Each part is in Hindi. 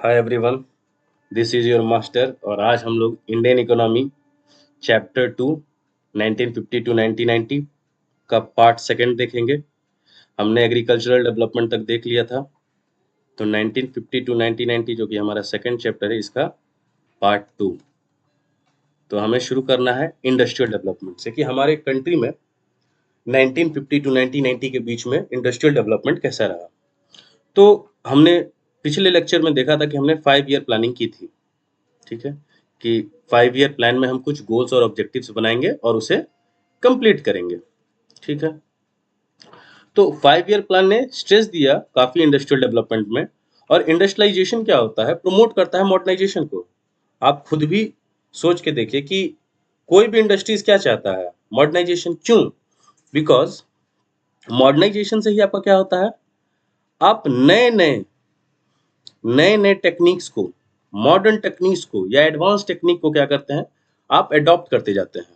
Hi everyone, this is your master और आज हम लोग इंडियन इकोनॉमी चैप्टर 2 1950 टू 1990 का पार्ट सेकंड देखेंगे। हमने एग्रीकल्चरल डेवलपमेंट तक देख लिया था, तो 1950 टू 1990 जो कि हमारा सेकंड चैप्टर है, इसका पार्ट 2। तो हमें शुरू करना है इंडस्ट्रियल डेवलपमेंट से कि हमारे कंट्री में 1950 टू 1990 के बीच में इंडस्ट्रियल डेवलपमेंट कैसा रहा। तो हमने पिछले लेक्चर में देखा था कि हमने 5 ईयर प्लानिंग की थी, ठीक है, कि 5 ईयर प्लान में हम कुछ गोल्स और ऑब्जेक्टिव्स बनाएंगे और उसे कंप्लीट करेंगे, ठीक है। तो 5 ईयर प्लान ने स्ट्रेस दिया काफी इंडस्ट्रियल डेवलपमेंट में। और इंडस्ट्रियलाइजेशन क्या होता है, प्रमोट करता है मॉडर्नाइजेशन को। आप खुद भी सोच के देखिए कि कोई भी इंडस्ट्रीज क्या चाहता है, मॉडर्नाइजेशन। क्यों? बिकॉज मॉडर्नाइजेशन से ही आपका क्या होता है, आप नए नए टेक्निक्स को, मॉडर्न टेक्निक्स को या एडवांस टेक्निक को क्या करते हैं, आप अडॉप्ट करते जाते हैं,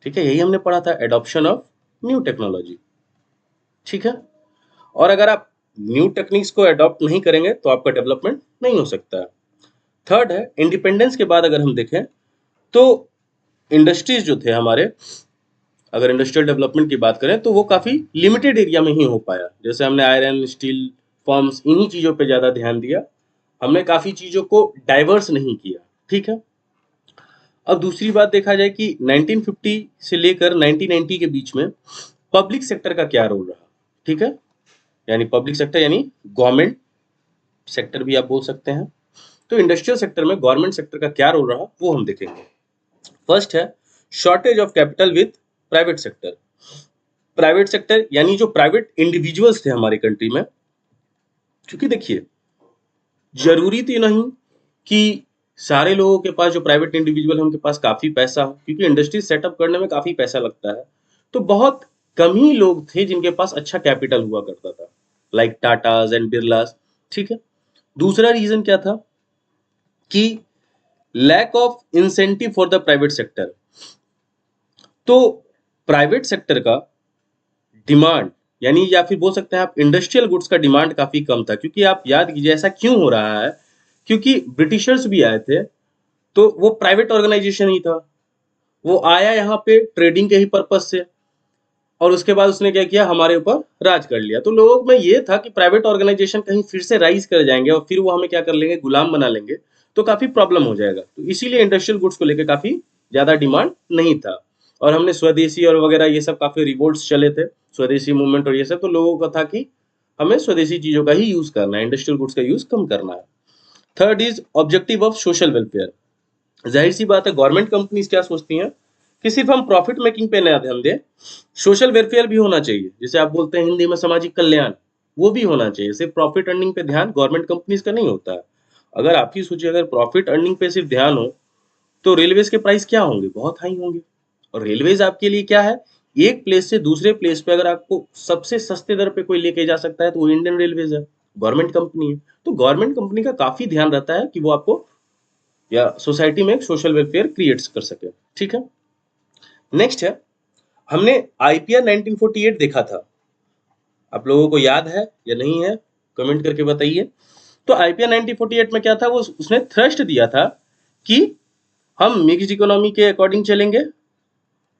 ठीक है। यही हमने पढ़ा था, एडॉप्शन ऑफ न्यू टेक्नोलॉजी, ठीक है। और अगर आप न्यू टेक्निक्स को अडॉप्ट नहीं करेंगे तो आपका डेवलपमेंट नहीं हो सकता है। थर्ड है, इंडिपेंडेंस के बाद अगर हम देखें तो इंडस्ट्रीज जो थे हमारे, अगर इंडस्ट्रियल डेवलपमेंट की बात करें तो वो काफी लिमिटेड एरिया में ही हो पाया। जैसे हमने आयरन, स्टील, फर्म्स, इन्हीं चीजों पे ज्यादा ध्यान दिया, हमने काफी चीजों को डाइवर्स नहीं किया, ठीक है। अब दूसरी बात देखा जाए कि 1950 से लेकर 1990 के बीच में पब्लिक सेक्टर का क्या रोल रहा, ठीक है। यानी पब्लिक सेक्टर यानी गवर्नमेंट सेक्टर भी आप बोल सकते हैं। तो इंडस्ट्रियल सेक्टर में गवर्नमेंट सेक्टर का क्या रोल रहा वो हम देखेंगे। फर्स्ट है shortage of capital with private sector. Private sector यानी जो प्राइवेट इंडिविजुअल्स थे हमारी कंट्री में, क्योंकि देखिए जरूरी तो नहीं कि सारे लोगों के पास, जो प्राइवेट इंडिविजुअल है उनके पास काफी पैसा हो, क्योंकि इंडस्ट्री सेटअप करने में काफी पैसा लगता है। तो बहुत कम ही लोग थे जिनके पास अच्छा कैपिटल हुआ करता था, लाइक टाटाज एंड बिरलास, ठीक है। दूसरा रीजन क्या था कि lack of incentive for the private sector. तो प्राइवेट सेक्टर का डिमांड, यानी या फिर बोल सकते हैं आप इंडस्ट्रियल गुड्स का डिमांड काफी कम था। क्योंकि आप याद कीजिए ऐसा क्यों हो रहा है, क्योंकि ब्रिटिशर्स भी आए थे, तो वो प्राइवेट ऑर्गेनाइजेशन ही था। वो आया यहाँ पे ट्रेडिंग के ही पर्पज से, और उसके बाद उसने क्या किया, हमारे ऊपर राज कर लिया। तो लोगों में ये था कि प्राइवेट ऑर्गेनाइजेशन कहीं फिर से राइज कर जाएंगे और फिर वो हमें क्या कर लेंगे, गुलाम बना लेंगे, तो काफी प्रॉब्लम हो जाएगा। तो इसीलिए इंडस्ट्रियल गुड्स को लेकर काफी ज्यादा डिमांड नहीं था। और हमने स्वदेशी और वगैरह ये सब काफी रिवोल्ट्स चले थे, स्वदेशी मूवमेंट और ये सब, तो लोगों का था कि हमें स्वदेशी चीजों का ही यूज करना है, इंडस्ट्रियल गुड्स का यूज कम करना है। Third is objective of social welfare. जाहिर सी बात है, गवर्नमेंट कंपनीज क्या सोचती हैं कि सिर्फ हम प्रॉफिट मेकिंग पे ना ध्यान दें, सोशल वेलफेयर भी होना चाहिए। जैसे आप बोलते हैं हिंदी में सामाजिक कल्याण, वो भी होना चाहिए। सिर्फ प्रॉफिट अर्निंग पे ध्यान गवर्नमेंट कंपनीज का नहीं होता है। अगर आप ही सोचिए, अगर प्रॉफिट अर्निंग पे सिर्फ ध्यान हो तो रेलवेज के प्राइस क्या होंगे, बहुत हाई होंगे। और रेलवेज आपके लिए क्या है, एक प्लेस से दूसरे प्लेस पे अगर आपको सबसे सस्ते दर पे कोई लेके जा सकता है तो वो इंडियन रेलवेज है, गवर्नमेंट कंपनी है। तो गवर्नमेंट कंपनी का काफी ध्यान रहता है कि वो आपको या सोसाइटी में एक सोशल वेलफेयर क्रिएट कर सके, ठीक है। नेक्स्ट है, हमने आईपीआर 1948 देखा था, आप लोगों को याद है या नहीं है, कमेंट करके बताइए। तो आईपीआर 1948 में क्या था, वो उसने थ्रस्ट दिया था कि हम मिक्स्ड इकोनॉमी के अकॉर्डिंग चलेंगे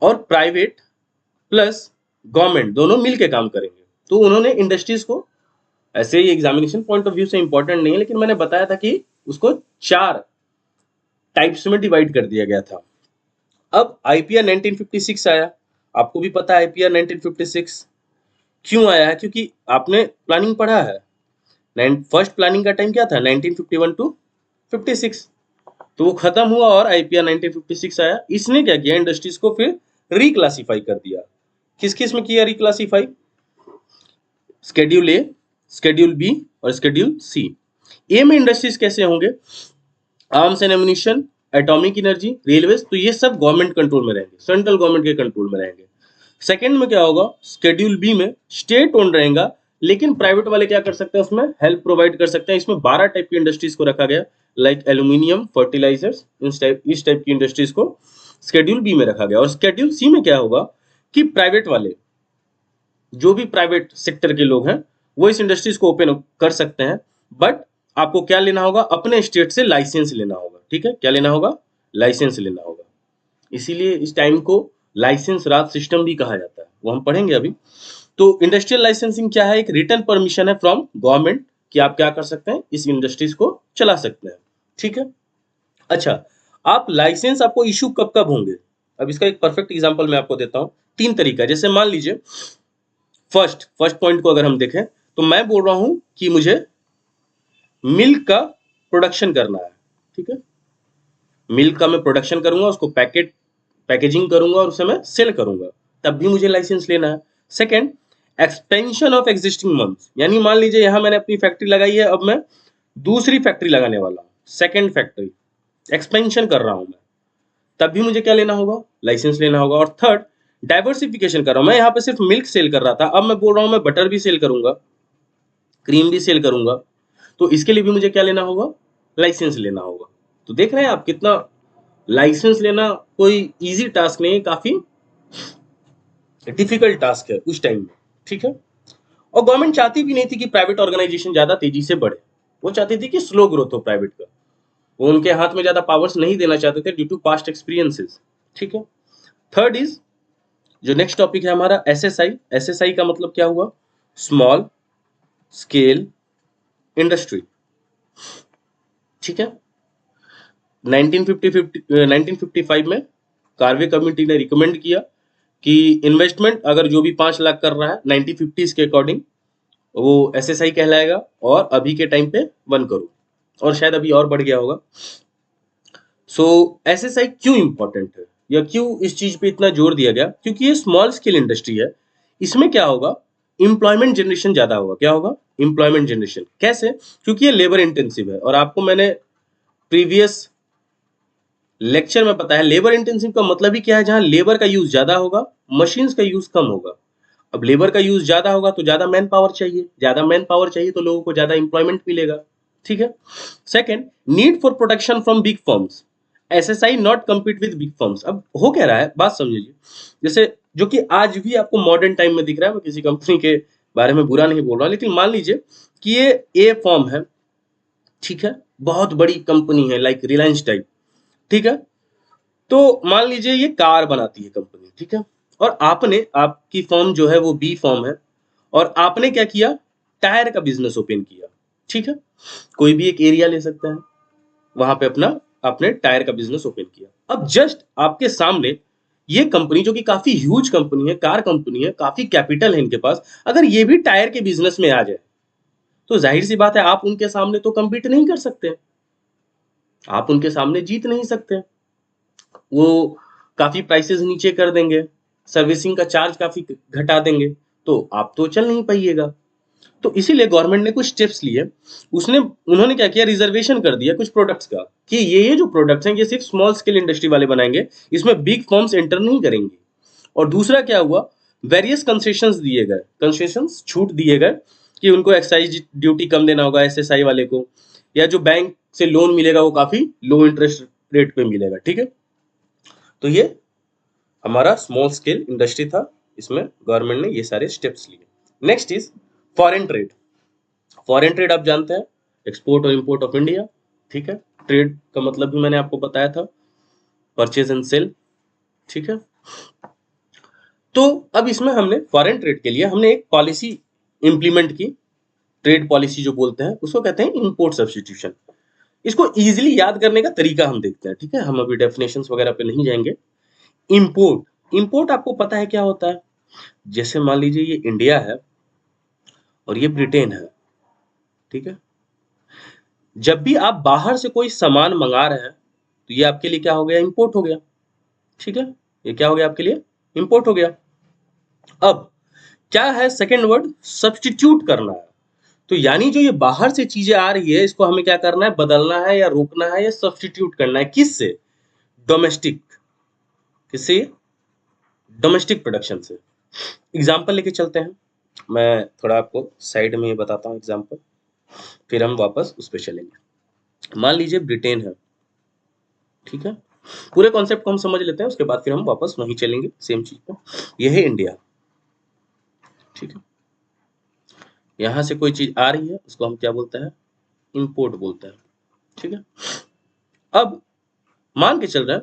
और प्राइवेट प्लस गवर्नमेंट दोनों मिलके काम करेंगे। तो उन्होंने इंडस्ट्रीज को, ऐसे ही एग्जामिनेशन पॉइंट ऑफ व्यू से इंपॉर्टेंट नहीं है, लेकिन मैंने बताया था कि उसको 4 टाइप्स में डिवाइड कर दिया गया था। अब आईपीआर 1956 आया, आपको भी पता है आईपीआर 1956 क्यों आया है, क्योंकि आपने प्लानिंग पढ़ा है। फर्स्ट प्लानिंग का टाइम क्या था, 1951 टू 56, तो वो खत्म हुआ और आईपीआर 1956 आया। इसने क्या किया, इंडस्ट्रीज को फिर रिक्लासिफाई कर दिया। किस किस में किया रिक्लासिफाई, स्केड्यूल ए, स्केड्यूल बी और स्केड्यूल सी। ए में इंडस्ट्रीज कैसे होंगे, arms and ammunition, atomic energy, railways, तो ये सब गवर्नमेंट कंट्रोल में रहेंगे, सेंट्रल गवर्नमेंट के कंट्रोल में रहेंगे। सेकंड में क्या होगा, स्केड्यूल बी में स्टेट ओन रहेगा, लेकिन प्राइवेट वाले क्या कर सकते हैं, उसमें हेल्प प्रोवाइड कर सकते हैं। इसमें 12 टाइप की इंडस्ट्रीज को रखा गया, लाइक एल्यूमिनियम, फर्टिलाइजर्स, इस टाइप की इंडस्ट्रीज को स्केड्यूल बी में रखा गया। और स्केड्यूल सी में क्या होगा कि प्राइवेट वाले, जो भी प्राइवेट सेक्टर के लोग हैं, वो इस इंडस्ट्रीज को ओपन कर सकते हैं, बट आपको क्या लेना होगा, अपने स्टेट से लाइसेंस लेना होगा। ठीक है, क्या लेना होगा, लाइसेंस लेना होगा। इसीलिए इस टाइम को लाइसेंस राज सिस्टम भी कहा जाता है, वो हम पढ़ेंगे अभी। तो इंडस्ट्रियल लाइसेंसिंग क्या है, एक रिटन परमिशन है फ्रॉम गवर्नमेंट कि आप क्या कर सकते हैं, इस इंडस्ट्रीज को चला सकते हैं। ठीक है, अच्छा, आप लाइसेंस आपको इशू कब कब होंगे, अब इसका एक परफेक्ट एग्जांपल मैं आपको देता हूँ। तीन तरीका है, जैसे मान लीजिए फर्स्ट पॉइंट को अगर हम देखें तो मैं बोल रहा हूं कि मुझे मिल्क का प्रोडक्शन करना है। ठीक है, मिल्क का मैं प्रोडक्शन करूंगा, उसको पैकेजिंग करूंगा और उसे मैं सेल करूंगा, तब भी मुझे लाइसेंस लेना है। Second, expansion of existing months, यानी मान लीजिए यहां मैंने अपनी फैक्ट्री लगाई है, अब मैं दूसरी फैक्ट्री लगाने वाला हूं, सेकंड फैक्ट्री एक्सपेंशन कर रहा हूं मैं, तब भी मुझे क्या लेना होगा, लाइसेंस लेना होगा। और थर्ड, डाइवर्सिफिकेशन कर रहा हूं, मैं यहाँ पे सिर्फ मिल्क सेल कर रहा था, अब मैं बोल रहा हूं मैं बटर भी सेल करूंगा, क्रीम भी सेल करूंगा, तो इसके लिए भी मुझे क्या लेना होगा, लाइसेंस लेना होगा। तो देख रहे हैं आप कितना लाइसेंस लेना कोई इजी टास्क नहीं है, काफी डिफिकल्ट टास्क है उस टाइम में। ठीक है, और गवर्नमेंट चाहती भी नहीं थी कि प्राइवेट ऑर्गेनाइजेशन ज्यादा तेजी से बढ़े, वो चाहती थी कि स्लो ग्रोथ हो प्राइवेट का, वो उनके हाथ में ज्यादा पावर्स नहीं देना चाहते थे ड्यू टू पास्ट एक्सपीरियंसेस। ठीक है, थर्ड इज, जो नेक्स्ट टॉपिक है हमारा एसएसआई। एसएसआई का मतलब क्या हुआ, स्मॉल स्केल इंडस्ट्री। ठीक है, 1955 में कार्वे कमेटी ने रिकमेंड किया कि इन्वेस्टमेंट अगर जो भी 5 लाख कर रहा है 1950s के अकॉर्डिंग, वो एसएसआई कहलाएगा, और अभी के टाइम पे 1 करोड़, और शायद अभी और बढ़ गया होगा। सो एसएसआई क्यों इंपॉर्टेंट है या क्यों इस चीज पे इतना जोर दिया गया, क्योंकि ये स्मॉल स्केल इंडस्ट्री है, इसमें क्या होगा, इंप्लॉयमेंट जनरेशन ज्यादा होगा। क्या होगा, इंप्लॉयमेंट जनरेशन। कैसे, क्योंकि ये लेबर इंटेंसिव है, और आपको मैंने प्रीवियस लेक्चर में पता है लेबर इंटेंसिव का मतलब ही क्या है, जहां लेबर का यूज ज्यादा होगा, मशीन्स का यूज कम होगा। अब लेबर का यूज ज्यादा होगा तो ज्यादा मैन पावर चाहिए, ज्यादा मैन पावर चाहिए तो लोगों को ज्यादा इंप्लॉयमेंट मिलेगा। ठीक है, second, need for protection from big firms. SSI not compete with big firms. अब हो क्या रहा है, बात समझिए, जैसे जो कि आज भी आपको मॉडर्न टाइम में दिख रहा है, मैं किसी कंपनी के बारे में बुरा नहीं बोल रहा, लेकिन मान लीजिए कि ये ए फर्म है, ठीक है, बहुत बड़ी कंपनी है लाइक रिलायंस टाइप। ठीक है, तो मान लीजिए ये कार बनाती है कंपनी, ठीक है, और आपकी फर्म जो है वो बी फर्म है, और आपने क्या किया, टायर का बिजनेस ओपन किया। ठीक है, कोई भी एक एरिया ले सकते हैं, वहां पे आपने टायर का बिजनेस ओपन किया। अब जस्ट आपके सामने ये कंपनी, जो कि काफी ह्यूज कंपनी है, कार कंपनी है, काफी कैपिटल है इनके पास, अगर ये भी टायर के बिजनेस में आ जाए, तो जाहिर सी बात है आप उनके सामने तो कम्पीट नहीं कर सकते, आप उनके सामने जीत नहीं सकते। वो काफी प्राइसेस नीचे कर देंगे, सर्विसिंग का चार्ज काफी घटा देंगे, तो आप तो चल नहीं पाइएगा। तो इसीलिए गवर्नमेंट ने कुछ स्टेप्स लिए, उन्होंने क्या किया, रिजर्वेशन कर दिया कुछ प्रोडक्ट्स का, कि ये जो प्रोडक्ट्स हैं ये सिर्फ स्मॉल स्केल इंडस्ट्री वाले बनाएंगे, इसमें बिग फर्म्स एंटर नहीं करेंगे। और दूसरा क्या हुआ, वेरियस कंसेशंस दिए गए, कंसेशंस छूट दिए गए, कि उनको एक्साइज ड्यूटी कम देना होगा एसएसआई वाले को, या जो बैंक से लोन मिलेगा वो काफी लो इंटरेस्ट रेट पे मिलेगा। ठीक है, तो ये हमारा स्मॉल स्केल इंडस्ट्री था, इसमें गवर्नमेंट ने ये सारे स्टेप्स लिए। Next is foreign trade. Foreign trade आप जानते हैं, एक्सपोर्ट और इंपोर्ट ऑफ इंडिया। ठीक है, ट्रेड का मतलब भी मैंने आपको बताया था, परचेज एंड सेल। ठीक है, तो अब इसमें हमने फॉरेन ट्रेड के लिए हमने एक पॉलिसी इंप्लीमेंट की, ट्रेड पॉलिसी जो बोलते हैं उसको कहते हैं इंपोर्ट सब्स्टिट्यूशन। इसको इजीली याद करने का तरीका हम देखते हैं। ठीक है, हम अभी डेफिनेशंस वगैरह पे नहीं जाएंगे। इंपोर्ट, इंपोर्ट आपको पता है क्या होता है, जैसे मान लीजिए ये इंडिया है और ये ब्रिटेन है। ठीक है, जब भी आप बाहर से कोई सामान मंगा रहे हैं तो ये आपके लिए क्या हो गया, इंपोर्ट हो गया। ठीक है, ये क्या हो गया आपके लिए, इंपोर्ट हो गया। अब क्या है सेकेंड वर्ड, सब्स्टिट्यूट करना है। तो यानी जो ये बाहर से चीजें आ रही है इसको हमें क्या करना है, बदलना है या रोकना है या सब्स्टिट्यूट करना है, किससे, डोमेस्टिक, किससे, डोमेस्टिक प्रोडक्शन से। एग्जाम्पल लेके चलते हैं, मैं थोड़ा आपको साइड में बताता हूँ एग्जाम्पल, फिर हम वापस उस पर चलेंगे। मान लीजिए ब्रिटेन है, ठीक है, पूरे कॉन्सेप्ट को हम समझ लेते हैं, उसके बाद फिर हम वापस वहीं चलेंगे सेम चीज पे। यह है इंडिया, ठीक है, यहां से कोई चीज आ रही है उसको हम क्या बोलते हैं, इंपोर्ट बोलते हैं, ठीक है। अब मान के चल रहा है,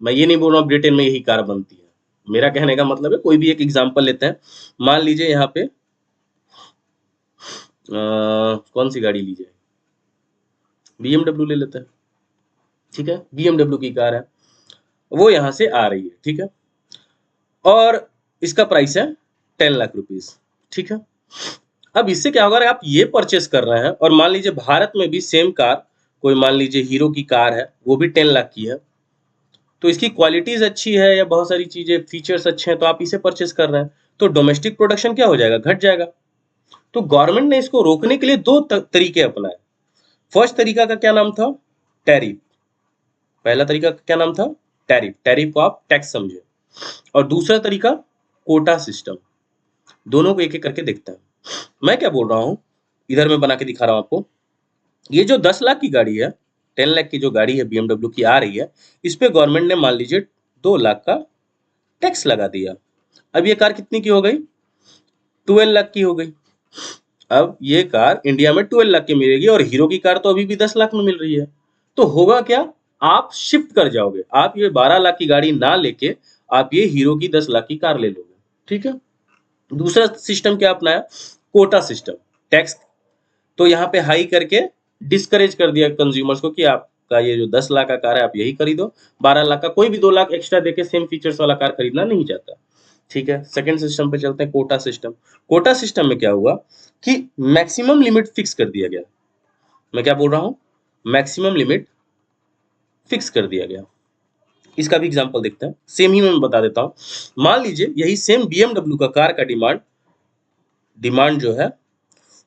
मैं ये नहीं बोल रहा हूँ ब्रिटेन में यही कार बनती है, मेरा कहने का मतलब है कोई भी एक एग्जांपल लेते हैं। मान लीजिए यहाँ पे कौन सी गाड़ी ली जाए, BMW ले लेते हैं, ठीक है। BMW की कार है, वो यहाँ से आ रही है, ठीक है, और इसका प्राइस है 10 लाख रुपीज, ठीक है। अब इससे क्या होगा, अगर आप ये परचेस कर रहे हैं और मान लीजिए भारत में भी सेम कार, कोई मान लीजिए हीरो की कार है, वो भी 10 लाख की है, तो इसकी क्वालिटीज अच्छी है या बहुत सारी चीजें फीचर्स अच्छे हैं, तो आप इसे परचेस कर रहे हैं, तो डोमेस्टिक प्रोडक्शन क्या हो जाएगा, घट जाएगा। तो गवर्नमेंट ने इसको रोकने के लिए दो तरीके अपनाए। फर्स्ट तरीका का क्या नाम था, टैरिफ। पहला तरीका का क्या नाम था, टैरिफ, टैरिफ को आप टैक्स समझे। और दूसरा तरीका कोटा सिस्टम। दोनों को एक एक करके देखते हैं। मैं क्या बोल रहा हूँ, इधर मैं बना के दिखा रहा हूँ आपको। ये जो 10 लाख की गाड़ी है, 10 लाख की जो गाड़ी है BMW की आ रही है, इस पे गवर्नमेंट ने मान लीजिए 2 लाख का टैक्स लगा दिया। अब ये कार कितनी की हो गई, 12 लाख की हो गई। अब ये कार इंडिया में 12 लाख की मिलेगी और हीरो की कार तो अभी भी 10 लाख में मिल रही है। तो होगा क्या, आप शिफ्ट कर जाओगे, आप ये 12 लाख की गाड़ी ना लेके आप ये हीरो की 10 लाख की कार ले लोगे, ठीक है। दूसरा सिस्टम क्या अपनाया, कोटा सिस्टम, टैक्स तो यहाँ पे हाई करके डिस्करेज कर दिया कंज्यूमर्स को कि आपका ये जो 10 लाख का कार है आप यही खरीदो, 12 लाख का कोई भी 2 लाख एक्स्ट्रा देके सेम फीचर्स वाला कार खरीदना नहीं चाहता, ठीक है। सेकंड सिस्टम पे चलते हैं, कोटा सिस्टम। कोटा सिस्टम में क्या हुआ कि मैक्सिमम लिमिट फिक्स कर दिया गया। मैं क्या बोल रहा हूँ, मैक्सिमम लिमिट फिक्स कर दिया गया। इसका भी एग्जांपल देखते हैं, सेम ही मैं बता देता हूँ। मान लीजिए यही सेम BMW का कार का डिमांड जो है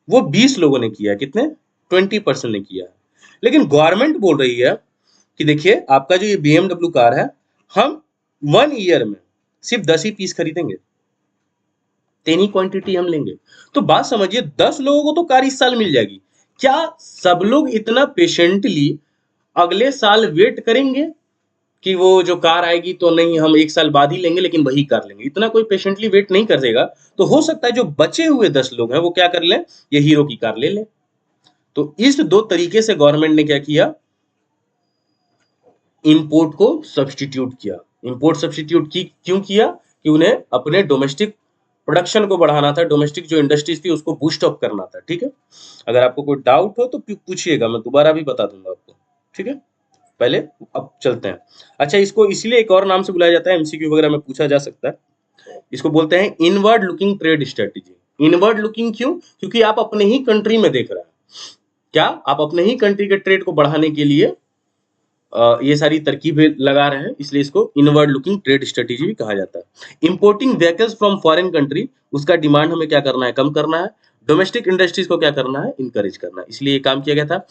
वो 20 लोगों ने किया, कितने, 20% ने किया। लेकिन गवर्नमेंट बोल रही है कि देखिए आपका जो ये BMW कार है, हम 1 ईयर में सिर्फ 10 ही पीस खरीदेंगे, 10 ही क्वांटिटी हम लेंगे। तो बात समझिए, 10 लोगों को तो कार इस साल मिल जाएगी, क्या सब लोग इतना पेशेंटली अगले साल वेट करेंगे कि वो जो कार आएगी तो नहीं, हम 1 साल बाद ही लेंगे लेकिन वही कार लेंगे, इतना कोई पेशेंटली वेट नहीं करेगा। तो हो सकता है जो बचे हुए 10 लोग हैं वो क्या कर लें, ये हीरो की कार ले लें। तो इस दो तरीके से गवर्नमेंट ने क्या किया, इंपोर्ट को सब्स्टिट्यूट किया। इंपोर्ट सब्स्टिट्यूट की क्यों किया, कि उन्हें अपने डोमेस्टिक प्रोडक्शन को बढ़ाना था, डोमेस्टिक जो इंडस्ट्रीज थी उसको बूस्ट अप करना था, ठीक है। अगर आपको कोई डाउट हो तो पूछिएगा, मैं दोबारा भी बता दूंगा आपको, ठीक है। पहले अब चलते हैं। अच्छा, इसको इसलिए एक और नाम से बुलाया जाता है, MCQ वगैरह में पूछा जा सकता है, इसको बोलते हैं inward looking trade strategy. Inward looking क्यों, क्योंकि आप अपने ही कंट्री में देख रहे हैं, क्या आप अपने ही कंट्री के ट्रेड को बढ़ाने के लिए ये सारी तरकीबें लगा रहे हैं, इसलिए इसको इनवर्ड लुकिंग ट्रेड स्ट्रेटेजी भी कहा जाता है। Importing vehicles from foreign country, उसका डिमांड हमें क्या करना है, कम करना है। डोमेस्टिक इंडस्ट्रीज को क्या करना है, इंकरेज करना है, इसलिए ये काम किया गया था।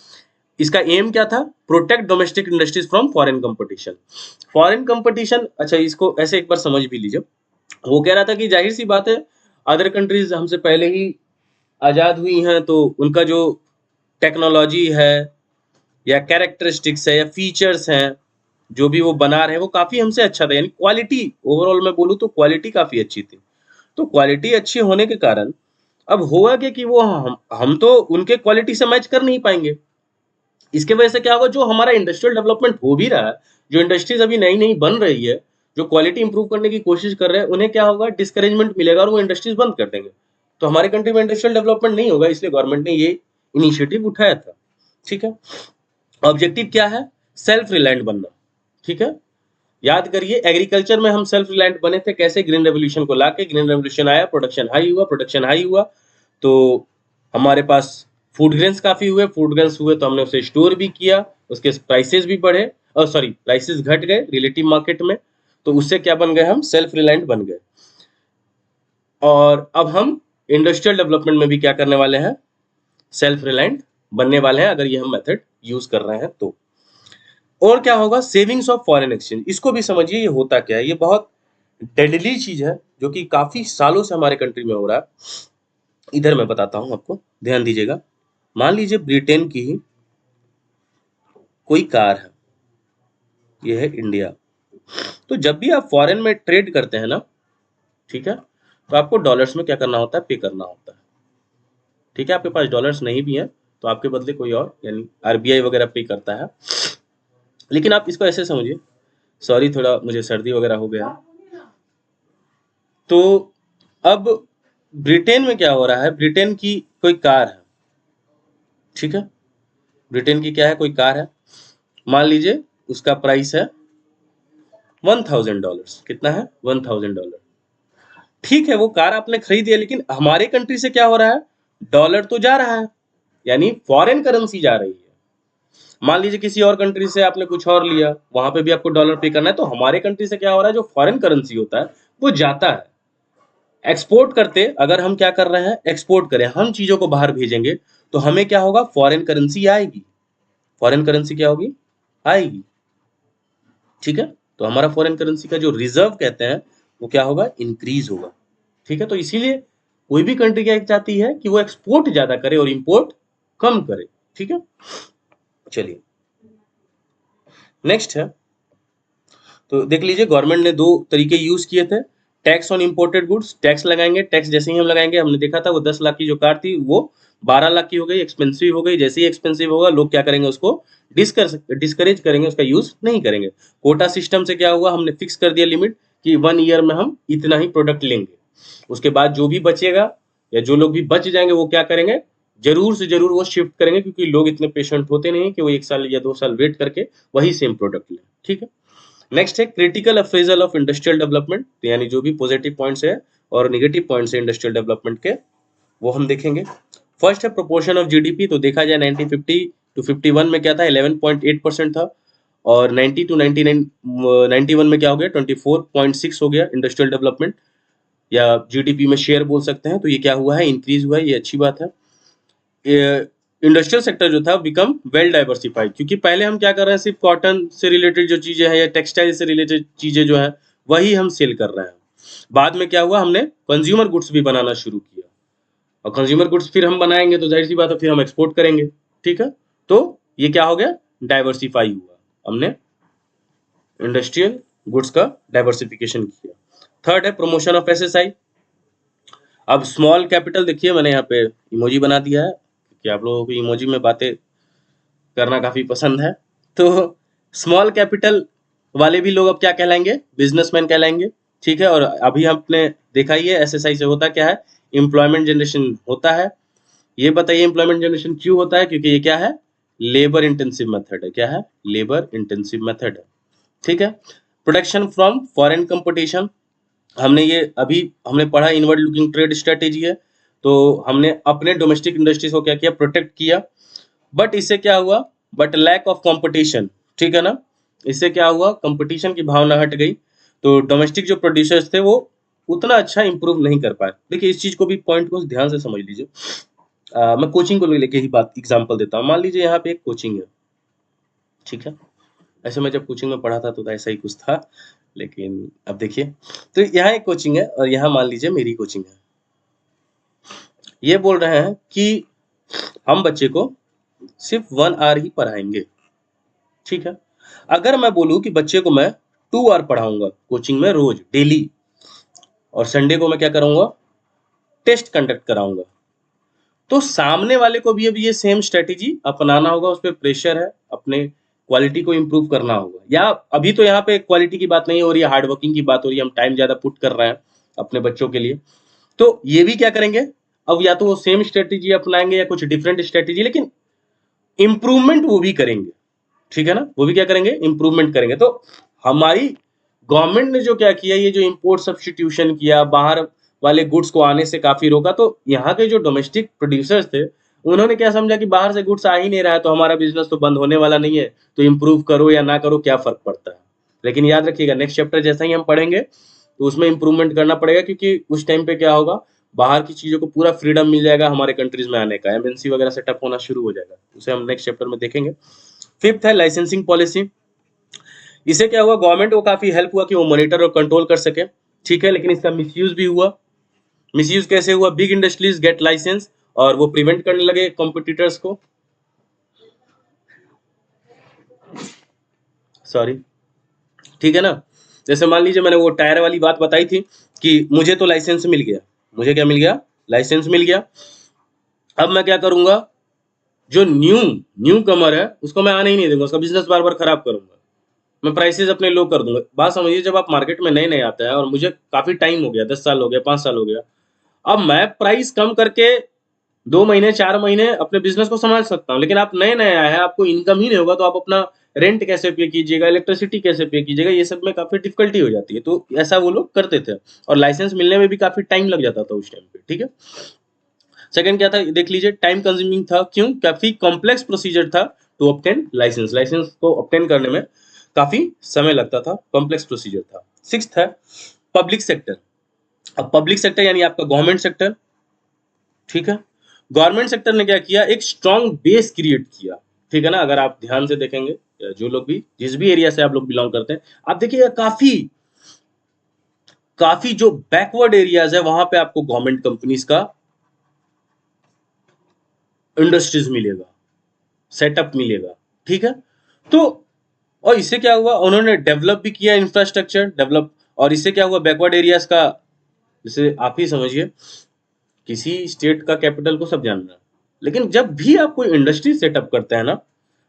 इसका एम क्या था, protect domestic industries from foreign competition. Foreign competition, अच्छा इसको ऐसे एक बार समझ भी लीजिए। वो कह रहा था कि जाहिर सी बात है, अदर कंट्रीज हमसे पहले ही आजाद हुई हैं, तो उनका जो टेक्नोलॉजी है या कैरेक्टरिस्टिक्स है या फीचर्स हैं, जो भी वो बना रहे हैं वो काफी हमसे अच्छा था, यानी क्वालिटी ओवरऑल मैं बोलूँ तो क्वालिटी काफी अच्छी थी। तो क्वालिटी अच्छी होने के कारण अब हुआ क्या कि वो हम तो उनके क्वालिटी से मैच कर नहीं पाएंगे। इसके वजह से क्या होगा, जो हमारा इंडस्ट्रियल डेवलपमेंट हो भी रहा है, जो इंडस्ट्रीज अभी नई नई बन रही है, जो क्वालिटी इंप्रूव करने की कोशिश कर रहे हैं, उन्हें क्या होगा, डिस्करेजमेंट मिलेगा और वो इंडस्ट्रीज बंद कर देंगे। तो हमारे कंट्री में इंडस्ट्रियल डेवलपमेंट नहीं होगा, इसलिए गवर्नमेंट ने ये इनिशिएटिव उठाया था, ठीक है। ऑब्जेक्टिव क्या है, सेल्फ रिलायंट बनना, ठीक है। याद करिए एग्रीकल्चर में हम सेल्फ रिलायंट बने थे कैसे, ग्रीन रेवोल्यूशन को लाके, ग्रीन रेवोल्यूशन आया, प्रोडक्शन हाई हुआ, तो हमारे पास फूड ग्रेन्स काफी हुए, फूड ग्रेन्स हुए तो हमने उसे स्टोर भी किया, उसके प्राइसेस भी बढ़े, और सॉरी प्राइसेस घट गए रिलेटिव मार्केट में, तो उससे क्या बन गए, हम सेल्फ रिलायंट बन गए। और अब हम इंडस्ट्रियल डेवलपमेंट में भी क्या करने वाले हैं, सेल्फ रिलायंट बनने वाले हैं, अगर ये हम मेथड यूज कर रहे हैं तो। और क्या होगा, सेविंग्स ऑफ फॉरेन एक्सचेंज, इसको भी समझिए ये होता क्या है, ये बहुत डेडली चीज है जो कि काफी सालों से हमारे कंट्री में हो रहा है। इधर मैं बताता हूं आपको, ध्यान दीजिएगा। मान लीजिए ब्रिटेन की ही कोई कार है, ये है इंडिया। तो जब भी आप फॉरेन में ट्रेड करते हैं ना, ठीक है, तो आपको डॉलर्स में क्या करना होता है, पे करना होता है, ठीक है। आपके पास डॉलर्स नहीं भी है तो आपके बदले कोई और यानी आरबीआई वगैरह पे करता है। लेकिन आप इसको ऐसे समझिए, सॉरी थोड़ा मुझे सर्दी वगैरह हो गया। तो अब ब्रिटेन में क्या हो रहा है, ब्रिटेन की कोई कार है, ठीक है, ब्रिटेन की क्या है, कोई कार है, मान लीजिए उसका प्राइस है $1000। कितना है, $1000। ठीक है, वो कार आपने खरीद लिया, लेकिन हमारे कंट्री से क्या हो रहा है, डॉलर तो जा रहा है, यानी फॉरेन करेंसी जा रही है। मान लीजिए किसी और कंट्री से आपने कुछ और लिया, वहां पे भी आपको डॉलर पे करना है, तो हमारे कंट्री से क्या हो रहा है, जो फॉरेन करेंसी होता है वो जाता है। एक्सपोर्ट करते, अगर हम क्या कर रहे हैं, एक्सपोर्ट करें, हम चीजों को बाहर भेजेंगे, तो हमें क्या होगा, फॉरेन करेंसी आएगी, फॉरेन करेंसी क्या होगी, आएगी, ठीक है। तो हमारा फॉरेन करेंसी का जो रिजर्व कहते हैं वो क्या होगा, इंक्रीज होगा, ठीक है। तो इसीलिए कोई भी कंट्री क्या चाहती है कि वो एक्सपोर्ट ज्यादा करे और इंपोर्ट कम करे, ठीक है। चलिए नेक्स्ट है, तो देख लीजिए गवर्नमेंट ने दो तरीके यूज किए थे, tax on imported goods, tax लगाएंगे, टैक्स जैसे ही हम लगाएंगे, हमने देखा था वो 10 लाख की जो कार थी वो 12 लाख की हो गई, एक्सपेंसिव हो गई। जैसे ही एक्सपेंसिव होगा लोग क्या करेंगे, उसको डिस्करेज करेंगे, उसका यूज नहीं करेंगे। कोटा सिस्टम से क्या हुआ, हमने फिक्स कर दिया लिमिट कि 1 ईयर में हम इतना ही प्रोडक्ट लेंगे, उसके बाद जो भी बचेगा या जो लोग भी बच जाएंगे वो क्या करेंगे, जरूर से जरूर वो शिफ्ट करेंगे, क्योंकि लोग इतने पेशेंट होते नहीं कि वो 1 साल या 2 साल वेट करके वही सेम प्रोडक्ट लें, ठीक है। नेक्स्ट है critical appraisal of industrial development, यानी जो भी पॉजिटिव पॉइंट्स है और नेगेटिव पॉइंट्स है इंडस्ट्रियल डेवलपमेंट के, वो हम देखेंगे। फर्स्ट है प्रोपोर्शन ऑफ जीडीपी, तो देखा जाए 1950 टू 51 में क्या था, 11.8% था, और 90 टू 91 में क्या हो गया, 24.6 हो गया इंडस्ट्रियल डेवलपमेंट, या जीडीपी में शेयर बोल सकते हैं। तो ये क्या हुआ है, इंक्रीज हुआ है, ये अच्छी बात है। इंडस्ट्रियल सेक्टर जो था बिकम वेल डाइवर्सिफाइड, क्योंकि पहले हम क्या कर रहे हैं, सिर्फ कॉटन से रिलेटेड जो चीजें हैं या टेक्सटाइल से रिलेटेड चीजें जो है वही हम सेल कर रहे हैं। बाद में क्या हुआ, हमने कंज्यूमर गुड्स भी बनाना शुरू किया, और कंज्यूमर गुड्स फिर हम बनाएंगे तो जाहिर सी बात है फिर हम एक्सपोर्ट करेंगे, ठीक है। तो ये क्या हो गया, डाइवर्सिफाई हुआ, हमने इंडस्ट्रियल गुड्स का डाइवर्सिफिकेशन किया। थर्ड है प्रमोशन ऑफ एसएसआई। अब स्मॉल कैपिटल देखिए, मैंने यहाँ पे इमोजी बना दिया है कि आप लोगों को इमोजी में बातें करना काफी पसंद है। तो स्मॉल कैपिटल वाले भी लोग अब क्या कहलाएंगे, बिजनेसमैन कहलाएंगे, ठीक है। और अभी हमने देखा ही है एसएसआई से होता क्या है, एम्प्लॉयमेंट जनरेशन होता है। ये बताइए एम्प्लॉयमेंट जनरेशन क्यों होता है, क्योंकि ये क्या है, लेबर इंटेंसिव मेथड है, क्या है, लेबर इंटेंसिव मेथड है, ठीक है। प्रोटेक्शन फ्रॉम फॉरेन कंपटीशन, हमने ये अभी हमने पढ़ा, इनवर्ड लुकिंग ट्रेड स्ट्रेटेजी है, तो हमने अपने डोमेस्टिक इंडस्ट्रीज को क्या किया, प्रोटेक्ट किया। बट इससे क्या हुआ, बट लैक ऑफ कंपटीशन, ठीक है ना, इससे क्या हुआ, कंपटीशन की भावना हट गई, तो डोमेस्टिक जो प्रोड्यूसर्स थे वो उतना अच्छा इंप्रूव नहीं कर पाए। देखिए इस चीज को भी, पॉइंट को ध्यान से समझ लीजिए। मैं कोचिंग को लेके ही बात एग्जांपल देता हूँ। मान लीजिए यहाँ पे एक कोचिंग है, ठीक है, ऐसे मैं जब कोचिंग में पढ़ा था तो ऐसा ही कुछ था, लेकिन अब देखिए, तो यहाँ एक कोचिंग है और यहाँ मान लीजिए मेरी कोचिंग है। ये बोल रहे हैं कि हम बच्चे को सिर्फ 1 आवर ही पढ़ाएंगे, ठीक है। अगर मैं बोलूं कि बच्चे को मैं 2 आवर पढ़ाऊंगा कोचिंग में रोज डेली, और संडे को मैं क्या करूंगा, टेस्ट कंडक्ट कराऊंगा, तो सामने वाले को भी अब ये सेम स्ट्रेटेजी अपनाना होगा, उस पर प्रेशर है, अपने क्वालिटी को इम्प्रूव करना होगा। या अभी तो यहाँ पे क्वालिटी की बात नहीं हो रही है, हार्ड वर्किंग की बात हो रही है, हम टाइम ज्यादा पुट कर रहे हैं अपने बच्चों के लिए, तो ये भी क्या करेंगे, अब या तो वो सेम स्ट्रेटेजी अपनाएंगे या कुछ डिफरेंट स्ट्रेटेजी, लेकिन इंप्रूवमेंट वो भी करेंगे, ठीक है ना, वो भी क्या करेंगे, इंप्रूवमेंट करेंगे। तो हमारी गवर्नमेंट ने जो क्या किया, ये जो इंपोर्ट सब्स्टिट्यूशन किया, बाहर वाले गुड्स को आने से काफी रोका, तो यहाँ के जो डोमेस्टिक प्रोड्यूसर्स थे उन्होंने क्या समझा कि बाहर से गुड्स आ ही नहीं रहा है तो हमारा बिजनेस तो बंद होने वाला नहीं है, तो इम्प्रूव करो या ना करो क्या फर्क पड़ता है। लेकिन याद रखिएगा नेक्स्ट चैप्टर जैसा ही हम पढ़ेंगे तो उसमें इंप्रूवमेंट करना पड़ेगा, क्योंकि उस टाइम पे क्या होगा, बाहर की चीजों को पूरा फ्रीडम मिल जाएगा हमारे कंट्रीज में आने का, एमएनसी वगैरह सेटअप होना शुरू हो जाएगा, उसे हम नेक्स्ट चैप्टर में देखेंगे। फिफ्थ है लाइसेंसिंग पॉलिसी। इसे क्या हुआ, गवर्नमेंट को काफी हेल्प हुआ कि वो मॉनिटर और कंट्रोल कर सके, ठीक है, लेकिन इसका मिसयूज भी हुआ। मिसयूज कैसे हुआ, बिग इंडस्ट्रीज गेट लाइसेंस और वो प्रिवेंट करने लगे कॉम्पिटिटर्स को, सॉरी, ठीक है ना। जैसे मान लीजिए मैंने वो टायर वाली बात बताई थी कि मुझे तो लाइसेंस मिल गया, मुझे क्या मिल गया, लाइसेंस मिल गया। अब मैं क्या करूंगा, जो न्यू कमर है उसको मैं आने ही नहीं दूंगा, उसका बिजनेस बार बार खराब करूंगा, मैं प्राइसेस अपने लो कर दूंगा। बात समझिए, जब आप मार्केट में नए नए आते हैं और मुझे काफी टाइम हो गया, 10 साल हो गया, 5 साल हो गया, अब मैं प्राइस कम करके 2 महीने 4 महीने अपने बिजनेस को संभाल सकता हूँ। लेकिन आप नए नए आए हैं, आपको इनकम ही नहीं होगा, तो आप अपना रेंट कैसे पे कीजिएगा, इलेक्ट्रिसिटी कैसे पे कीजिएगा, ये सब में काफी डिफिकल्टी हो जाती है। तो ऐसा वो लोग करते थे, और लाइसेंस मिलने में भी काफी टाइम लग जाता था उस टाइम पे, ठीक है। सेकंड क्या था, देख लीजिए, टाइम कंज्यूमिंग था। क्यों? काफी कॉम्प्लेक्स प्रोसीजर था टू ऑब्टेन लाइसेंस, लाइसेंस को ऑब्टेन करने में काफी समय लगता था, कॉम्प्लेक्स प्रोसीजर था। सिक्स्थ है पब्लिक सेक्टर। अब पब्लिक सेक्टर यानी आपका गवर्नमेंट सेक्टर, ठीक है। गवर्नमेंट सेक्टर ने क्या किया, एक स्ट्रॉन्ग बेस क्रिएट किया, ठीक है ना। अगर आप ध्यान से देखेंगे, जो लोग भी जिस भी एरिया से आप लोग बिलोंग करते हैं, आप देखिएगा काफी काफी जो बैकवर्ड एरियाज है वहां पे आपको गवर्नमेंट कंपनीज का इंडस्ट्रीज मिलेगा, सेटअप मिलेगा, ठीक है। तो और इससे क्या हुआ, उन्होंने डेवलप भी किया इंफ्रास्ट्रक्चर डेवलप, और इससे क्या हुआ, बैकवर्ड एरियाज का, जैसे आप ही समझिए, किसी स्टेट का कैपिटल को सब जान रहा है, लेकिन जब भी आप कोई इंडस्ट्री सेटअप करते हैं ना,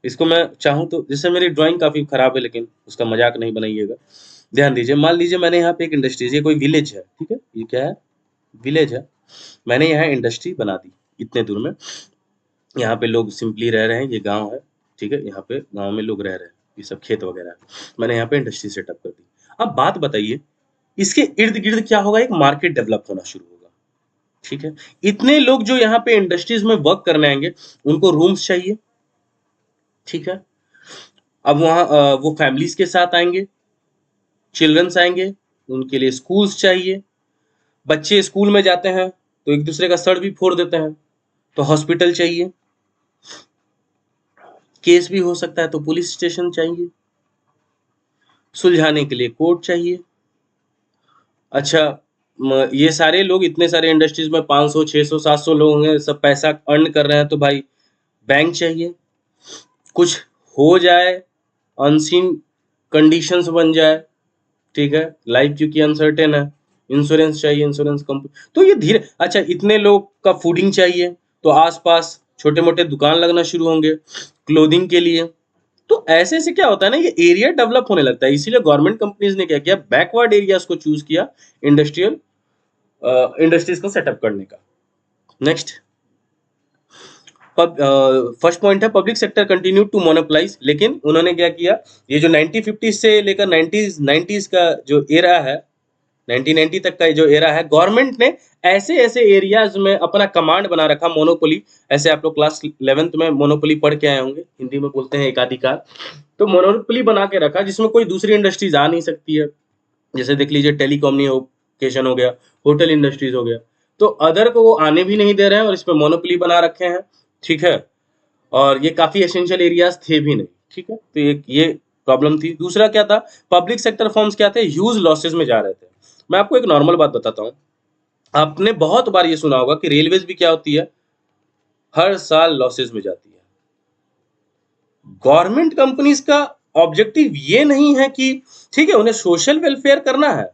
इसको मैं चाहूँ तो, जैसे मेरी ड्राइंग काफी खराब है, लेकिन उसका मजाक नहीं बनाइएगा, ध्यान दीजिए। मान लीजिए मैंने यहाँ पे एक इंडस्ट्री, ये कोई विलेज है, ठीक है, ये क्या है, विलेज है, मैंने यहाँ इंडस्ट्री बना दी इतने दूर में, यहाँ पे लोग सिंपली रह रहे हैं, ये गांव है, ठीक है, यहाँ पे गांव में लोग रह रहे हैं, ये सब खेत वगैरह है, मैंने यहाँ पे इंडस्ट्री सेटअप कर दी। अब बात बताइए, इसके इर्द गिर्द क्या होगा, एक मार्केट डेवलप होना शुरू होगा, ठीक है। इतने लोग जो यहाँ पे इंडस्ट्रीज में वर्क करने आएंगे, उनको रूम्स चाहिए, ठीक है। अब वहाँ वो फैमिलीज के साथ आएंगे, चिल्ड्रंस आएंगे, उनके लिए स्कूल्स चाहिए, बच्चे स्कूल में जाते हैं तो एक दूसरे का सर भी फोड़ देते हैं, तो हॉस्पिटल चाहिए, केस भी हो सकता है तो पुलिस स्टेशन चाहिए, सुलझाने के लिए कोर्ट चाहिए। अच्छा, ये सारे लोग, इतने सारे इंडस्ट्रीज में 500 600 700 लोग होंगे, सब पैसा अर्न कर रहे हैं, तो भाई बैंक चाहिए, कुछ हो जाए, अनसीन कंडीशंस बन जाए, ठीक है, लाइफ क्योंकि अनसर्टेन है, इंश्योरेंस चाहिए, इंश्योरेंस कंपनी, तो ये धीरे, अच्छा इतने लोग का फूडिंग चाहिए, तो आसपास छोटे मोटे दुकान लगना शुरू होंगे क्लोथिंग के लिए। तो ऐसे से क्या होता है ना, ये एरिया डेवलप होने लगता है। इसीलिए गवर्नमेंट कंपनीज ने क्या किया, बैकवर्ड एरियाज को चूज किया इंडस्ट्रियल इंडस्ट्रीज को सेटअप करने का। नेक्स्ट, फर्स्ट पॉइंट है public sector continue to monopolise, लेकिन उन्होंने क्या किया, ये जो 1950 से लेकर 90s का जो एरा है, 1990 तक का जो एरा है, गवर्नमेंट ने ऐसे ऐसे एरियाज में अपना कमांड बना रखा, मोनोपोली। ऐसे आप लोग क्लास 11th में मोनोपोली पढ़ के आए होंगे, हिंदी में बोलते हैं एकाधिकार। तो मोनोपोली बना के रखा, जिसमें कोई दूसरी इंडस्ट्रीज आ नहीं सकती है। जैसे देख लीजिए, टेलीकम्युनिकेशन हो गया, होटल इंडस्ट्रीज हो गया, तो अदर को वो आने भी नहीं दे रहे हैं, और इस पे मोनोपोली बना रखे हैं, ठीक है। और ये काफी एसेंशियल एरियाज थे भी नहीं, ठीक है। तो ये प्रॉब्लम थी। दूसरा क्या था, पब्लिक सेक्टर फर्म्स क्या थे, ह्यूज लॉसेस में जा रहे थे। मैं आपको एक नॉर्मल बात बताता हूँ, आपने बहुत बार ये सुना होगा कि रेलवेज भी क्या होती है, हर साल लॉसेस में जाती है। गवर्नमेंट कंपनीज का ऑब्जेक्टिव ये नहीं है कि, ठीक है, उन्हें सोशल वेलफेयर करना है,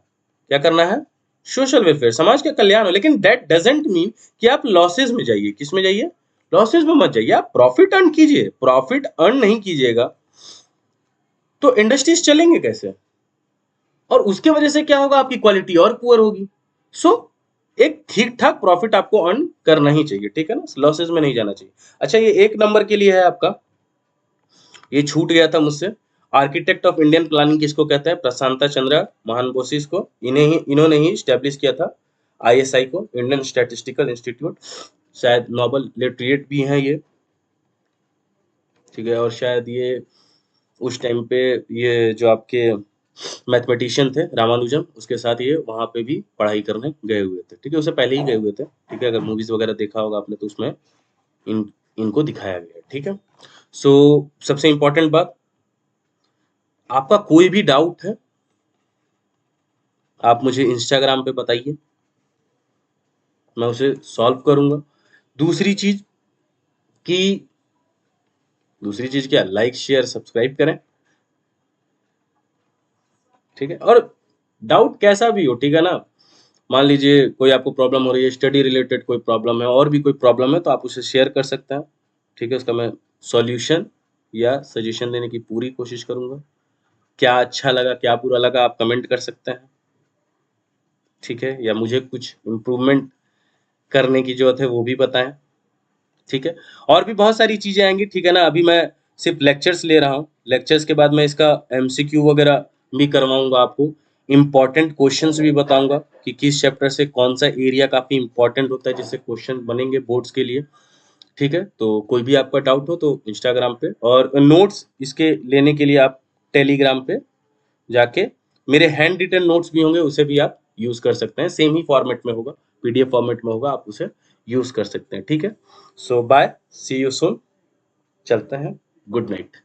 क्या करना है, सोशल वेलफेयर, समाज का कल्याण हो, लेकिन दैट डजंट मीन कि आप लॉसेस में जाइए। किस में जाइए, लॉसेस में मत जाइए, आप प्रॉफिट अर्न कीजिए। प्रॉफिट अर्न नहीं कीजिएगा तो इंडस्ट्रीज चलेंगे कैसे, और उसके वजह से क्या होगा, आपकी क्वालिटी और पुअर होगी। सो एक ठीक ठाक प्रॉफिट आपको अर्न करना ही चाहिए, ठीक है ना, लॉसेस में नहीं जाना चाहिए। अच्छा, ये 1 नंबर के लिए है आपका, ये छूट गया था मुझसे। आर्किटेक्ट ऑफ इंडियन प्लानिंग किसको कहते हैं, प्रशांता चंद्रा महानबोसिस को, इन्होंने ही स्टैब्लिश किया था आईएसआई को, इंडियन स्टैटिस्टिकल इंस्टीट्यूट। शायद नोबेल लिटरेट भी हैं ये, ठीक है। और शायद ये उस टाइम पे, ये जो आपके मैथमेटिशियन थे रामानुजन, उसके साथ ये वहां पे भी पढ़ाई करने गए हुए थे, ठीक है, उससे पहले ही गए हुए थे, ठीक है। अगर मूवीज वगैरह देखा होगा आपने तो उसमें इनको दिखाया गया है, ठीक है। सो सबसे इंपॉर्टेंट बात, आपका कोई भी डाउट है आप मुझे इंस्टाग्राम पे बताइए, मैं उसे सॉल्व करूंगा। दूसरी चीज कि दूसरी चीज क्या, लाइक शेयर सब्सक्राइब करें, ठीक है। और डाउट कैसा भी हो, ठीक है ना, मान लीजिए कोई आपको प्रॉब्लम हो रही है, स्टडी रिलेटेड कोई प्रॉब्लम है, और भी कोई प्रॉब्लम है, तो आप उसे शेयर कर सकते हैं, ठीक है, उसका मैं सॉल्यूशन या सजेशन देने की पूरी कोशिश करूंगा। क्या अच्छा लगा, क्या बुरा लगा, आप कमेंट कर सकते हैं, ठीक है, या मुझे कुछ इम्प्रूवमेंट करने की जरूरत है वो भी बताएं, ठीक है। और भी बहुत सारी चीजें आएंगी, ठीक है ना। अभी मैं सिर्फ लेक्चर्स ले रहा हूँ, लेक्चर्स के बाद मैं इसका एमसीक्यू वगैरह भी करवाऊंगा आपको, इम्पॉर्टेंट क्वेश्चंस भी बताऊंगा कि किस चैप्टर से कौन सा एरिया काफी इंपॉर्टेंट होता है जिससे क्वेश्चन बनेंगे बोर्ड्स के लिए, ठीक है। तो कोई भी आपका डाउट हो तो इंस्टाग्राम पे, और नोट्स इसके लेने के लिए आप टेलीग्राम पे जाके मेरे हैंड रिटन नोट्स भी होंगे, उसे भी आप यूज कर सकते हैं, सेम ही फॉर्मेट में होगा, पीडीएफ फॉर्मेट में होगा, आप उसे यूज कर सकते हैं, ठीक है। सो बाय, सी यू सून, चलते हैं, गुड नाइट।